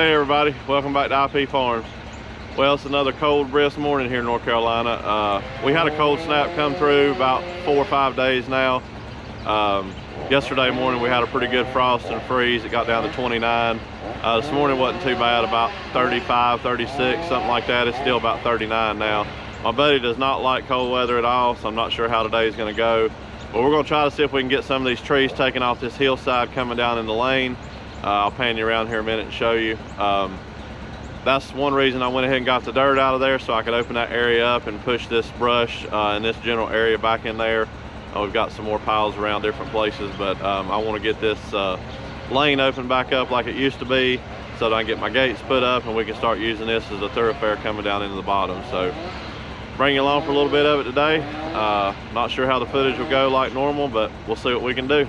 Hey everybody, welcome back to IP Farms. Well, it's another cold, brisk morning here in North Carolina. We had a cold snap come through about 4 or 5 days now. Yesterday morning we had a pretty good frost and freeze. It got down to 29. This morning wasn't too bad, about 35, 36, something like that. It's still about 39 now. My buddy does not like cold weather at all, so I'm not sure how today's gonna go. But we're gonna try to see if we can get some of these trees taken off this hillside coming down in the lane. I'll pan you around here a minute and show you. That's one reason I went ahead and got the dirt out of there, so I could open that area up and push this brush and this general area back in there. We've got some more piles around different places, but I want to get this lane open back up like it used to be, so that I can get my gates put up and we can start using this as a thoroughfare coming down into the bottom. So bring you along for a little bit of it today. Not sure how the footage will go like normal, but we'll see what we can do.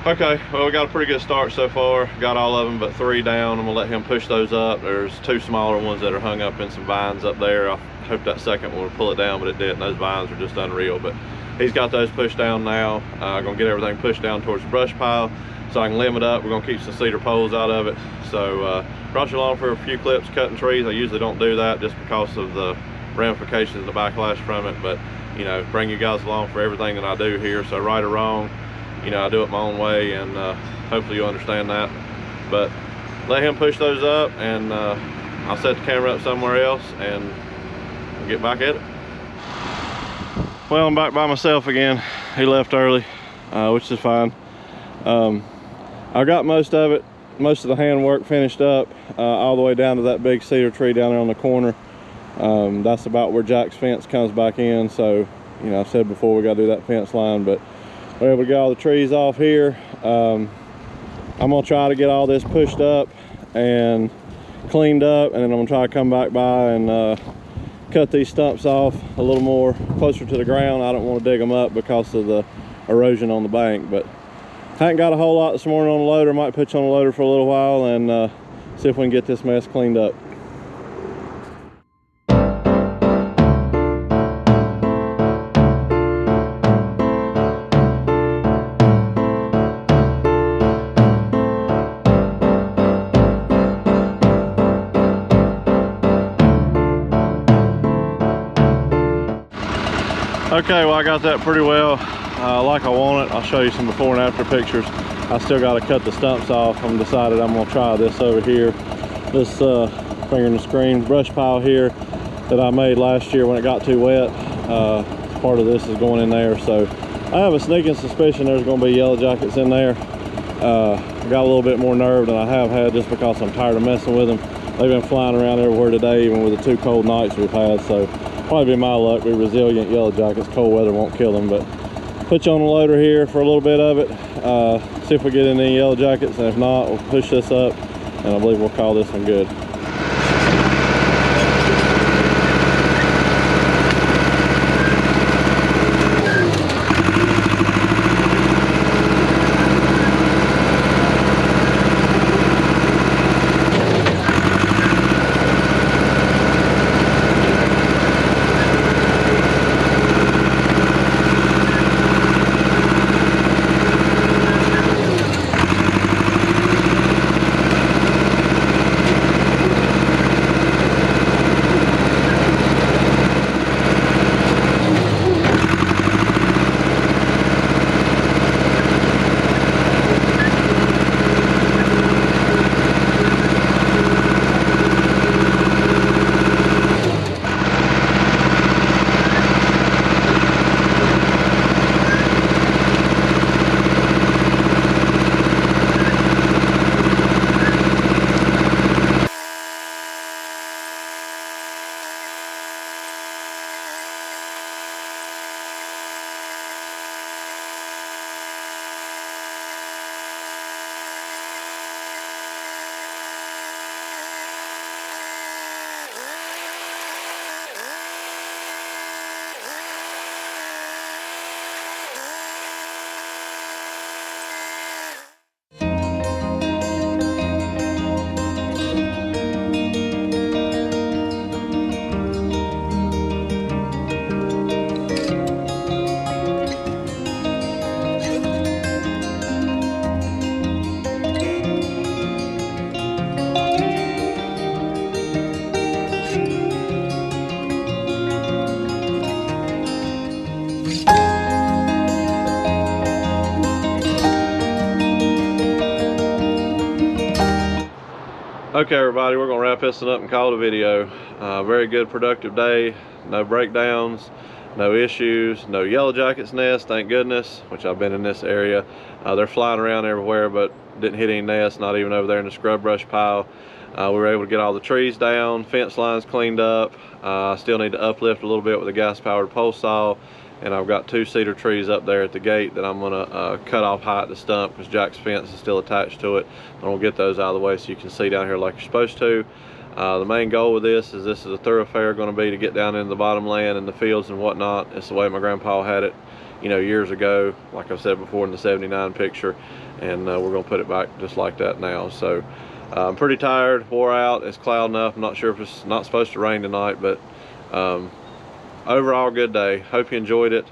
Okay, well, we got a pretty good start so far. Got all of them but 3 down. I'm gonna let him push those up. There's 2 smaller ones that are hung up in some vines up there. I hope that second one would pull it down, but it didn't. Those vines are just unreal. But he's got those pushed down now. Gonna get everything pushed down towards the brush pile so I can limb it up. We're gonna keep some cedar poles out of it. So brought you along for a few clips cutting trees. I usually don't do that just because of the ramifications, the backlash from it. But you know, bring you guys along for everything that I do here. So right or wrong, you know, I do it my own way, and hopefully you'll understand that. But let him push those up, and I'll set the camera up somewhere else and we'll get back at it. Well, I'm back by myself again. He left early, which is fine. I got most of the handwork finished up, all the way down to that big cedar tree down there on the corner. That's about where Jack's fence comes back in. So, you know, I said before we got to do that fence line, but we're able to get all the trees off here. I'm gonna try to get all this pushed up and cleaned up, and then I'm gonna try to come back by and cut these stumps off a little more closer to the ground. I don't want to dig them up because of the erosion on the bank. But I haven't got a whole lot this morning on the loader. Might put you on the loader for a little while and see if we can get this mess cleaned up. Okay, well, I got that pretty well like I want it. I'll show you some before and after pictures. I still got to cut the stumps off. I'm decided I'm gonna try this over here, this finger in the screen brush pile here that I made last year when it got too wet. Part of this is going in there, so I have a sneaking suspicion there's going to be yellow jackets in there. I got a little bit more nerve than I have had just because I'm tired of messing with them. They've been flying around everywhere today, even with the 2 cold nights we've had. So probably be my luck. Be resilient yellow jackets. Cold weather won't kill them. But put you on the loader here for a little bit of it. See if we get any yellow jackets, and if not, we'll push this up, and I believe we'll call this one good. Okay, everybody, we're gonna wrap this one up and call it a video. Very good, productive day. No breakdowns, no issues, no yellow jackets nest, thank goodness, which I've been in this area. They're flying around everywhere, but didn't hit any nests, not even over there in the scrub brush pile. We were able to get all the trees down, fence lines cleaned up. I still need to uplift a little bit with a gas-powered pole saw, and I've got 2 cedar trees up there at the gate that I'm gonna cut off high at the stump because Jack's fence is still attached to it. I'm gonna get those out of the way so you can see down here like you're supposed to. The main goal with this is a thoroughfare going to be to get down into the bottomland and the fields and whatnot. It's the way my grandpa had it, you know, years ago, like I've said before in the 79 picture, and we're going to put it back just like that now. So I'm pretty tired, wore out. It's cloud enough. I'm not sure if it's not supposed to rain tonight, but overall good day. Hope you enjoyed it.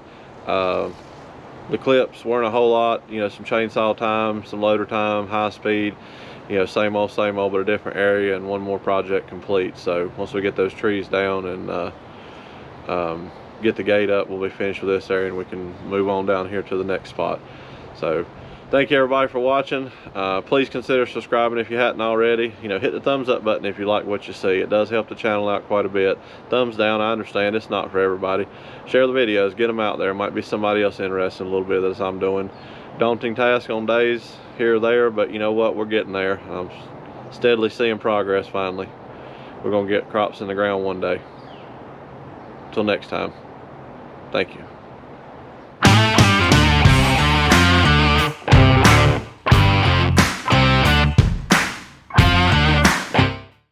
The clips weren't a whole lot, you know, some chainsaw time, some loader time, high speed, you know, same old, but a different area, and one more project complete. So once we get those trees down and get the gate up, we'll be finished with this area and we can move on down here to the next spot. So thank you everybody for watching. Please consider subscribing if you hadn't already. You know, hit the thumbs up button if you like what you see. It does help the channel out quite a bit. Thumbs down, I understand it's not for everybody. Share the videos, get them out there. Might be somebody else interested in a little bit of this I'm doing. Daunting task on days here or there, but you know what, we're getting there. I'm steadily seeing progress. Finally we're gonna get crops in the ground one day. Till next time, thank you.